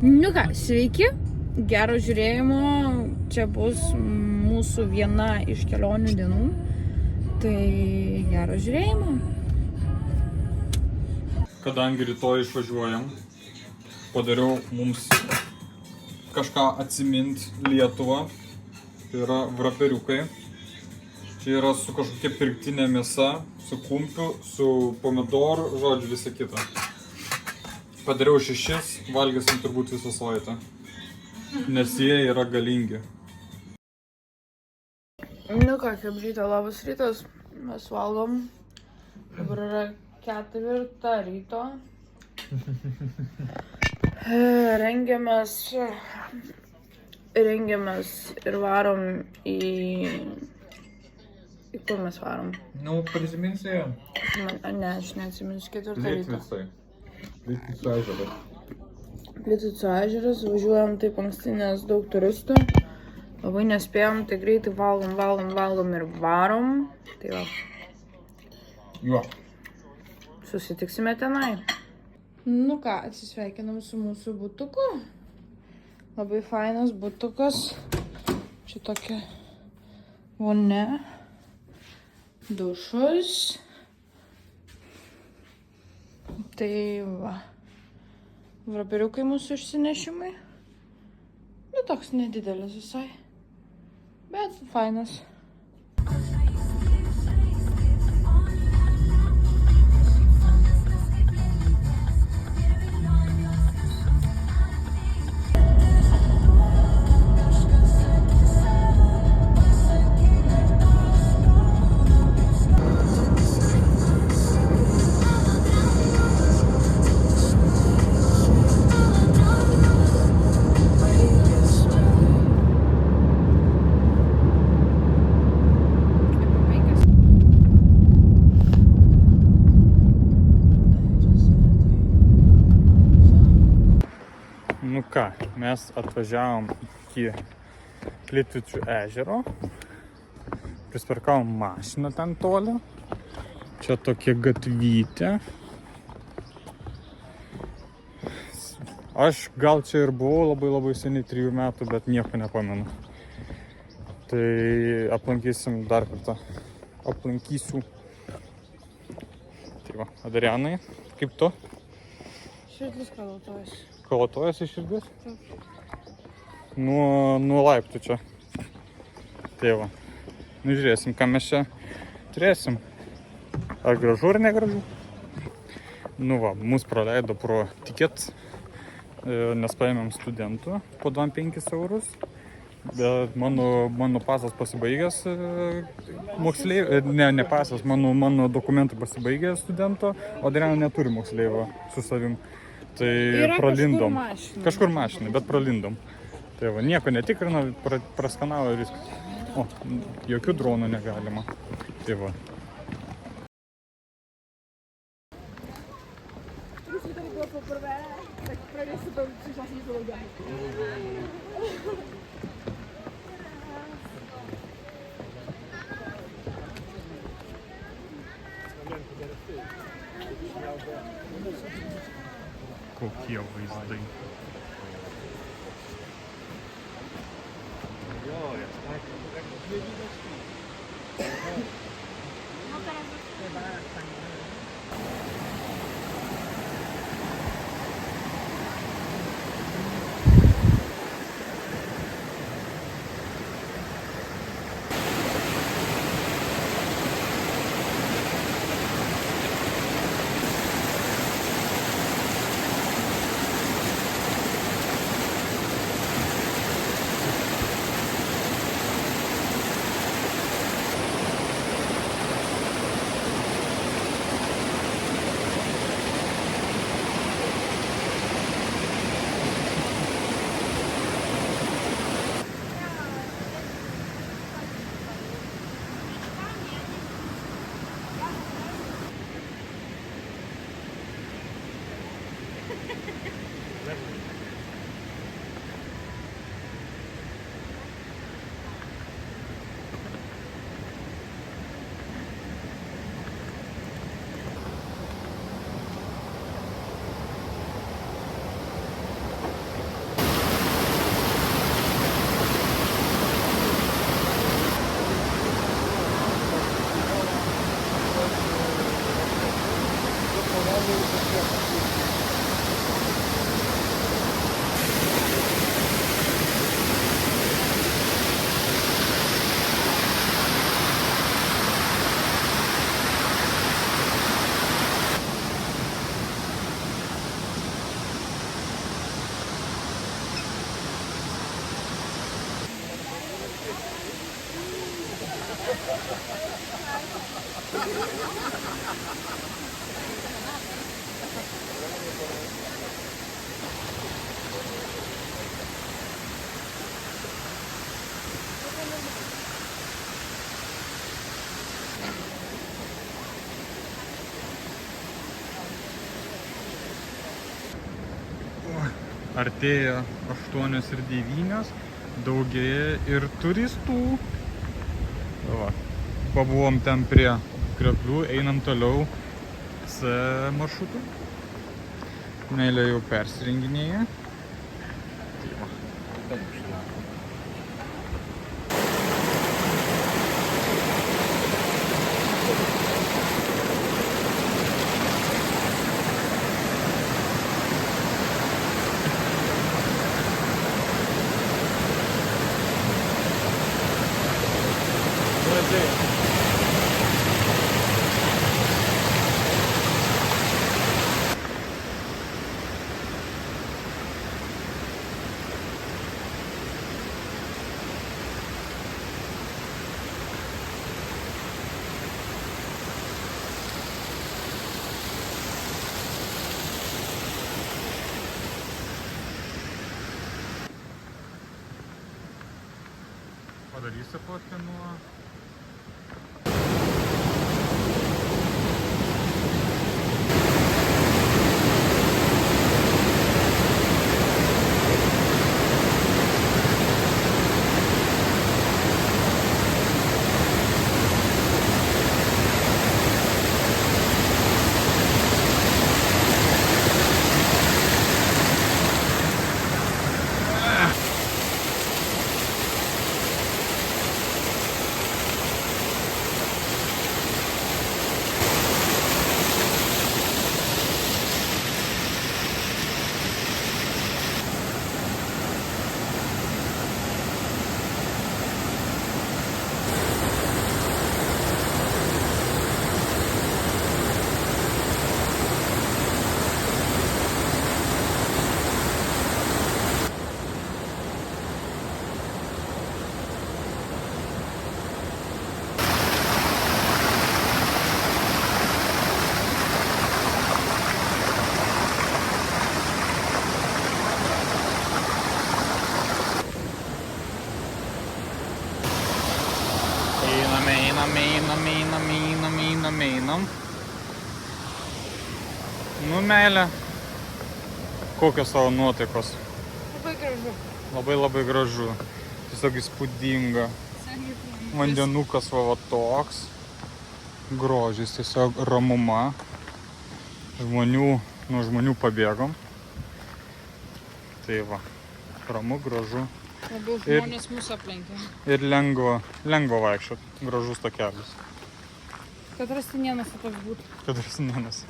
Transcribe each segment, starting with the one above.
Nu ką, sveiki, gero žiūrėjimo, čia bus mūsų viena iš kelionių dienų, tai gero žiūrėjimo. Kadangi rytoj išvažiuojam, padariau mums kažką atsimint Lietuvą, tai yra vraperiukai. Čia yra su kažkokia pirktinė mėsa, su kumpiu, su pomidoru, žodžiu visą kitą. Padariau 6, valgysim turbūt visą savaitę, nes jie yra galingi. Nu ką, kaip žyta, labas rytas, mes valgom, dabar yra 4 ryto. Rengiamės ir varom į kur mes varom? Nu, prisiminsi ją? Ne, aš neatsiminsiu 4 ryto. Litvicų ežeras. Litvicų ežeras, važiuojam taip anksti, nes daug turistų. Labai nespėjom, tai greitai valgom ir varom. Tai va. Jo. Susitiksime tenai. Nu ką, atsisveikinam su mūsų butuku. Labai fainas butukas. Čia tokia vonia. Dušus. Tai va. Vraperiukai mūsų išsinešimai. Nu, toks nedidelis visai. Bet fainas. Nu ką, mes atvažiavom iki Litvicų ežero, prisparkavom mašiną ten toli, čia tokia gatvytė. Aš gal čia ir buvau labai seniai, 3 metų, bet nieko nepamenu. Tai aplankysim dar kartą, aplankysiu. Tai va, Adrianai, kaip tu? Širdis kalatojas. Kalatojas iš širdis? Nuo laiptų čia. Tai va. Nu žiūrėsim, ką mes čia turėsim. Ar gražu, ar negražu. Nu va, mus praleido pro tiket, nes paėmėm studentų po 25 eurus. Bet mano pasas pasibaigęs moksleivio, ne pasas, mano dokumentai pasibaigė studento, o Adriana neturi moksleivio su savim. Tai yra pralindom. Kažkur mašinai, bet pralindom. Tai va, nieko netikrino, praskanavo ir viskas. O, jokių dronų negalima. Tai va. Kokie vaizdai. Artėja 8:09, daugėja ir turistų. Va. Pabuvom ten prie Krioklių, einam toliau C maršrutu. Meilė jau persirenginėja. Tai va. Padarysi fotkę nuo... Einam. Nu, meilė. Kokios savo nuotaikos? Labai gražu. Labai gražu. Tiesiog įspūdinga. Vandenukas va toks. Grožis, tiesiog ramuma. Nuo žmonių pabėgom. Tai va. Ramu, gražu. Labiau žmonės mūsų aplenkė. Ir lengva vaikščiot. Gražus takelis. Kad Rastinėnuose toks būtų. Kad Rastinėnuose.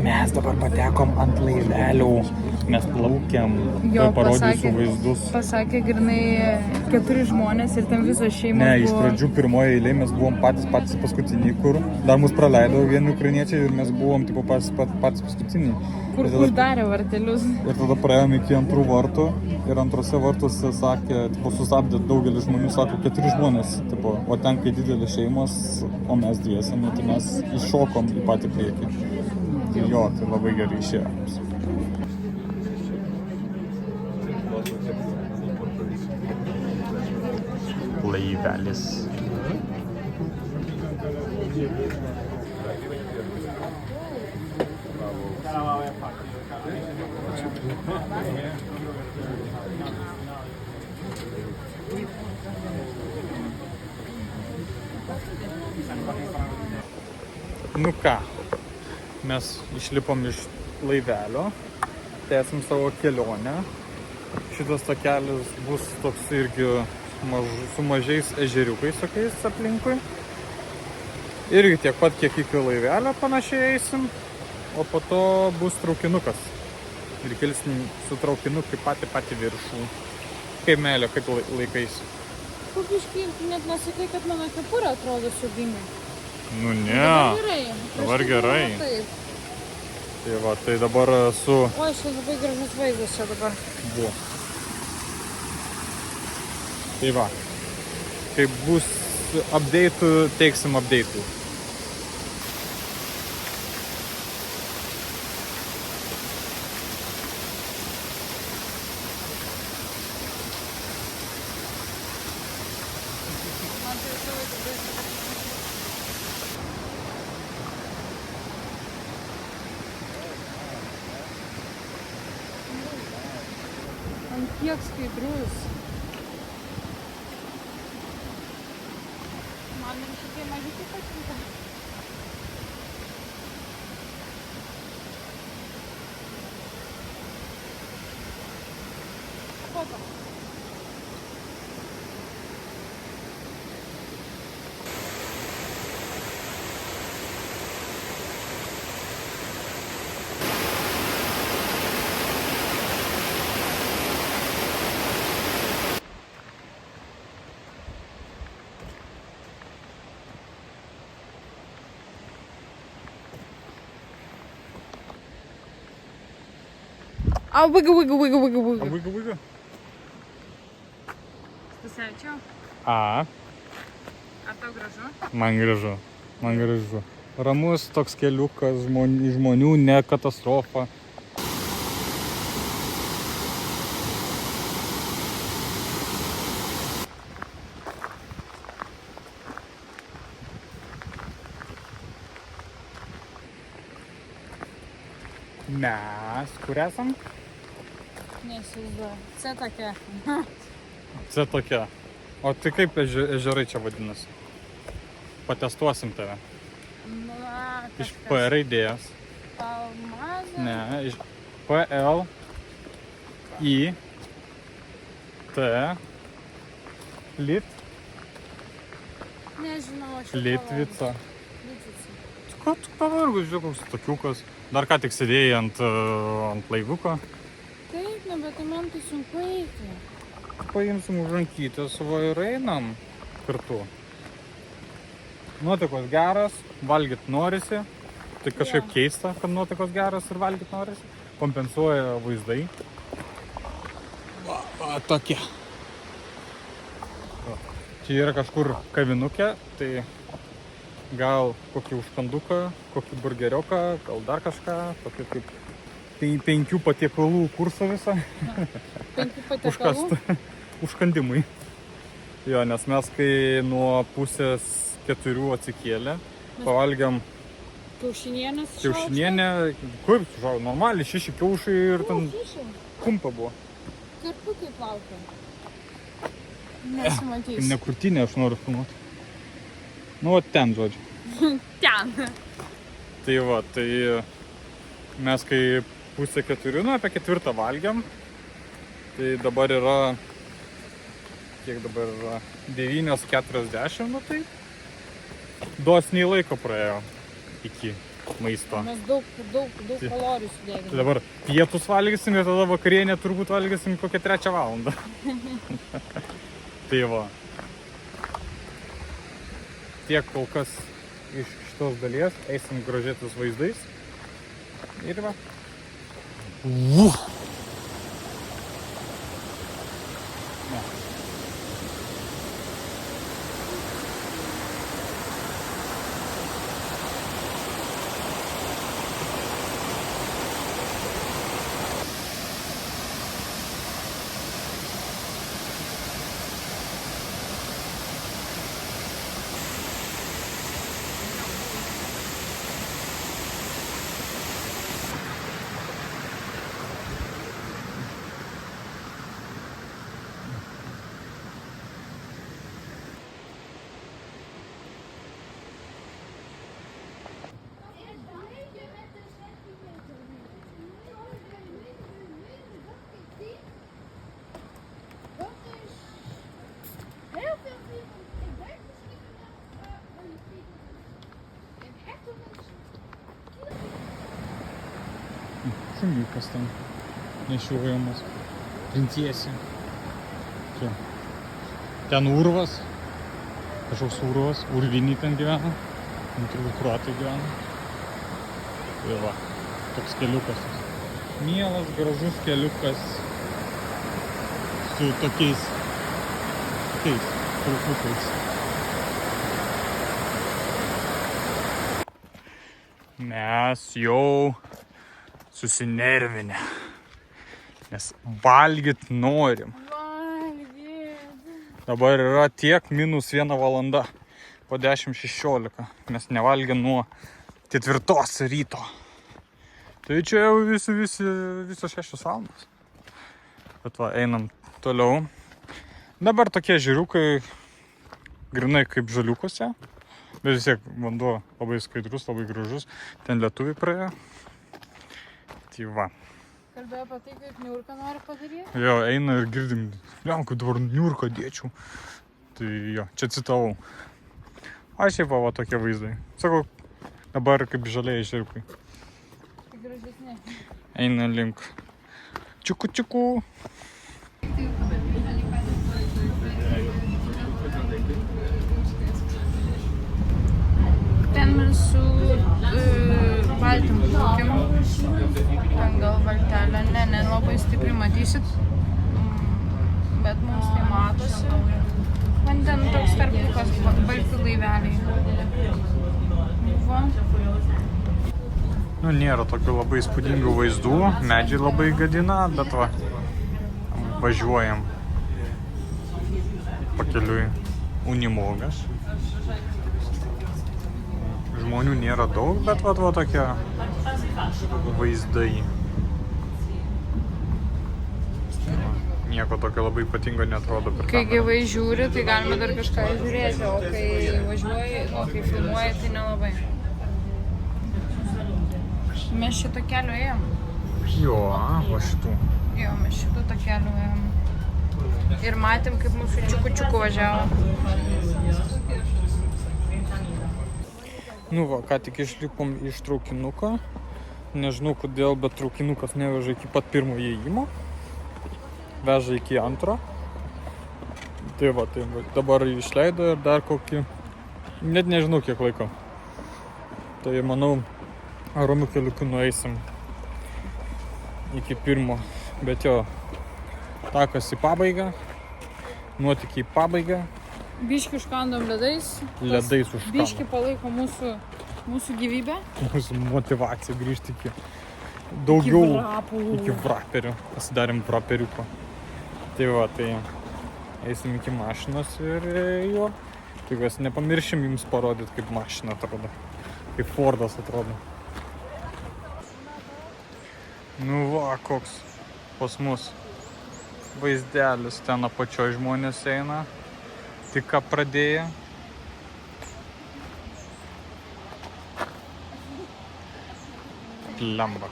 Mes dabar patekom ant laivelio, mes plaukiam, parodysiu vaizdus. Pasakė grinai 4 žmonės ir ten visos šeimos buvo... Ne, iš pradžių pirmoje eilėje mes buvom patys paskutiniai, kur dar mus praleido vieni ukrainiečiai ir mes buvom tipo patys paskutiniai. Kur uždarė vartelius. Ir tada praėjom iki antrų vartų ir antrose vartuose sakė, sustabdė daugelis žmonių, sako 4 žmonės, o ten kai didelės šeimos, o mes dviese, tai mes iššokom į patį priekį. Jo, tai labai gerai išėjo. Laivelis. Nu ką, mes išlipom iš laivelio, tęsim savo kelionę. Šitas takelis bus toks irgi su mažais ežeriukais tokiais aplinkui. Irgi tiek pat, kiek iki laivelio panašiai eisim, o po to bus traukinukas. Ir kilsim su traukinukai patį viršų. Kaip meilė, kaip laikais. Kokiškai, net nesakai, kad mano kepurė atrodo siubingai. Nu ne, dabar gerai. Taip. Tai va, tai dabar su... O, šis labai gražus vaizdas čia dabar. Buvo. Tai va, kai bus update'ų, teiksim update'ų. Ant kiek skaidrus. Man ir šitie mažiukai patinka. Foto. A, wiggle. Vaiga. Stasevičiau, A, ar tau gražu? man gražu. Ramus toks keliukas, žmonių, ne katastrofa. Mes, kur esam? Neįsivaizduoju. C tokia. Čia tokia. O tai kaip ežerai čia vadinasi? Patestuosim tave. Na, Iš kažkas. P raidės. Palmazė. Ne, iš P, L, I, T, Lit, Nežinau, aš jau Litvica. Litvica. Ką tu pavargus, žiūrėk, koks tokiukas. Dar ką tik sėdėjai ant laivuko. Taip, ne, bet tai man tai sunku eiti. Paimsim už rankytės, va ir einam kartu. Nuotaikos geras, valgyt norisi. Tai kažkaip keista, kad nuotaikos geras ir valgyt norisi. Kompensuoja vaizdai. Va, tokie. Čia yra kažkur kavinukė, tai gal kokį užkanduką, kokį burgerioką, gal dar kažką, tokį kaip 5 patiekalų kursą visą. 5 patiekalų. Užkandimui. Jo, nes mes kai nuo 3:30 atsikėlė, pavalgiam kiaušinienę, kaip, žinau, normaliai 6 kiaušai ir ten kumpa buvo. Karpukai plaukia. Nesimatys. Ne krūtinė, aš noriu filmuoti. Nu, o ten, žodžiu. Ten. Tai va, tai mes kai 3:30, nu, apie 4 valgiam. Tai dabar yra, kiek dabar yra, 9:40, nu tai dosniai laiko praėjo iki maisto. Mes daug kalorijų sudėgime. Tai dabar pietus valgysim ir tada vakarienę turbūt valgysim kokią 3 valandą. Tai va. Tiek kol kas iš šitos dalies, eisim grožėtis vaizdais. Ir va. Šuniukas ten nešiojamas. Princesė. Čia. Ten urvas. Kažkoks urvas. Urvinį ten gyvena. Ten turbūt kruatai gyvena. Tai va. Toks keliukas. Mielas, gražus keliukas. Su tokiais trupukais. Mes jau susinervinę, nes valgyt norim. Dabar yra tiek -1 valanda, po 10:16, mes nevalgėm nuo 4 ryto. Tai čia jau visos 6 valandos. Bet va, einam toliau. Dabar tokie žiriukai, grinai kaip žaliukose. Bet vis tiek vanduo labai skaidrus, labai gražus. Ten lietuviai praėjo. Tai va. Kalbėjo apie tai, kaip niurką nori padaryti? Jo, eina ir girdim, kad dabar niurką dėčiau. Tai jo, čia citavau. O šiaip va tokie vaizdai. Sakau, dabar kaip žaliai žirkai. Tai gražesnė. Eina link čiukų. Ten mes su valtim plaukiam. Ten gal valtelė, ne labai stipriai matysit. Bet mums tai matosi. Man ten toks tarpukas, balti laiveliai. Va. Nu, nėra tokių labai įspūdingų vaizdų. Medžiai labai gadina, bet va, važiuojam pakeliui Unimogas. Žmonių nėra daug, bet va tokie vaizdai. Nieko tokio labai ypatingo neatrodo per Kai kamerą. gyvai žiūri, tai galima dar kažką žiūrėti, o kai važiuoji, kai filmuoji, tai nelabai. Mes šito kelio ėjom. Jo, va šitų. Jo, mes šito kelio ėjom. Ir matėm, kaip mūsų čiukų važiavo. Nu va, ką tik išlipom iš traukinuko. Nežinau kodėl, bet traukinukas neveža iki pat pirmo įėjimo. Veža iki antro. Tai va, dabar išleido ir dar kokį, net nežinau kiek laiko. Tai manau, ramiu keliuku nueisim iki pirmo. Bet jo, takas į pabaigą, nuotykiai į pabaigą. Biškį užkandom ledais. Ledais užkandom. Biškį palaiko mūsų gyvybę. Mūsų motyvacija grįžti iki daugiau iki vraperių. Pasidarėm vraperiuko. Tai va, tai eisim iki mašinos ir jo. Tikiuosi nepamiršim jums parodyti, kaip mašina atrodo. Kaip Fordas atrodo. Nu va, koks pas mus vaizdelis. Ten apačioj žmonės eina. Tik ką pradėjo. Lemba.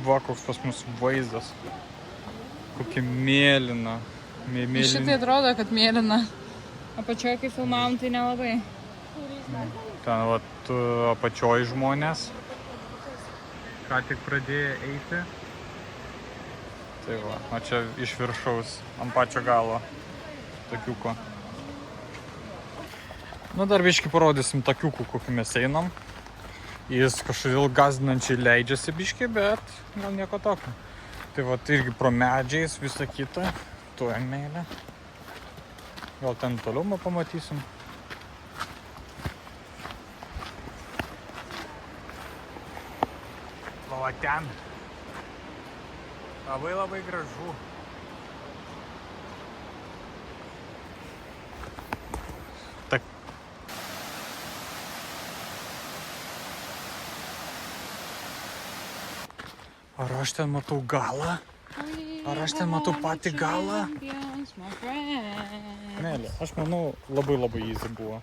Va, koks pas mus vaizdas. Kokia mėlyna. Šitai atrodo, kad mėlyna. Apačioje, kai filmavom, tai nelabai. Ten va, apačioj žmonės. Ką tik pradėjo eiti. Tai va, o čia iš viršaus, ant pačio galo. Takiuko. Nu, dar biškį parodysim takiukų, kokį mes einam. Jis kažkodėl gąsdinančiai leidžiasi biškį, bet gal nieko tokio. Tai va, irgi pro medžiais visą kitą. Tuo meilė. Gal ten toliau pamatysim. Va ten. Labai gražu. Ar aš ten matau galą? Ar aš ten matau patį galą? Nelė, aš manau labai easy buvo.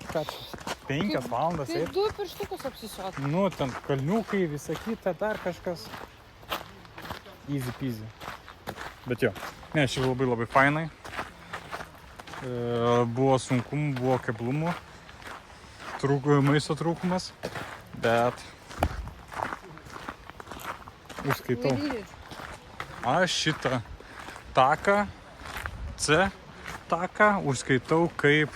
Ką čia? 5 valandas Tai eit? 2 pirštukus apsisuot. Nu, ten kalniukai, visa kita, dar kažkas. Easy peasy. Bet jo, ne, šiaip labai fainai. Buvo sunkumų, buvo keblumų. Maisto trūkumas. Bet užskaitau. Aš šitą taką, C taką, užskaitau kaip,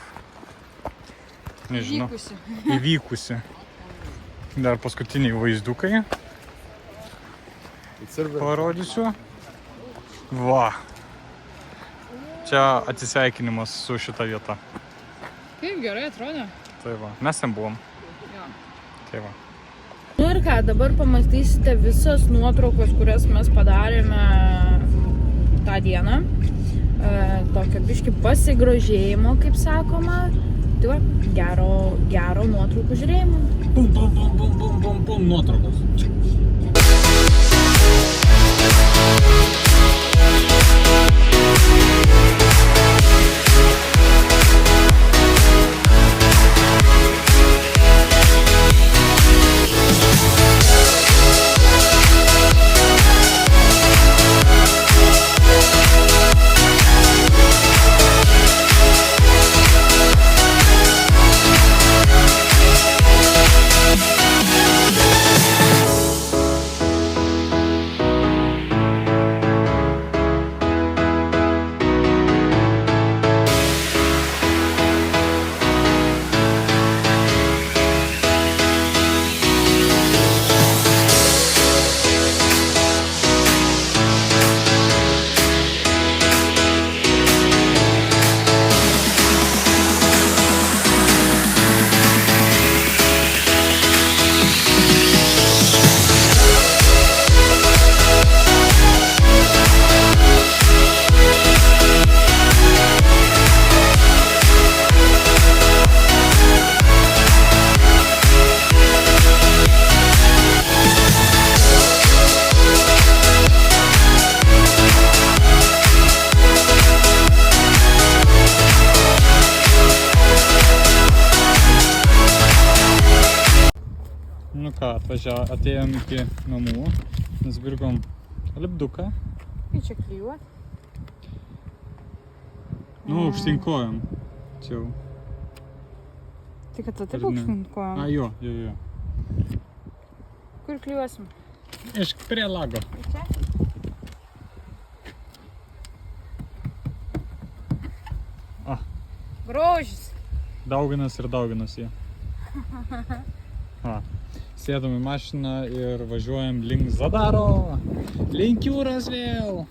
nežinau, įvykusi. Dar paskutiniai vaizdukai. Parodysiu. Va. Čia atsisveikinimas su šita vieta. Kaip gerai atrodo. Tai va, mes ten buvom. Jo. Tai va. Nu ir ką, dabar pamatysite visas nuotraukos, kurias mes padarėme tą dieną. Tokio biškį pasigrožėjimo, kaip sakoma. Tai va, gero nuotraukų žiūrėjimo. Bum, nuotraukos. Nu ką, atėjom iki namų, nusipirkom lipduką. Kaip čia klijuot? Nu, užsinkojom. Čia jau. Tai kad tu taip aukštinkojom? A, jo. Kur klijuosim? Prie lago. Čia? Grožis. Dauginas jie. Sėdom į mašiną ir važiuojam link Zadaro. Link jūros vėl.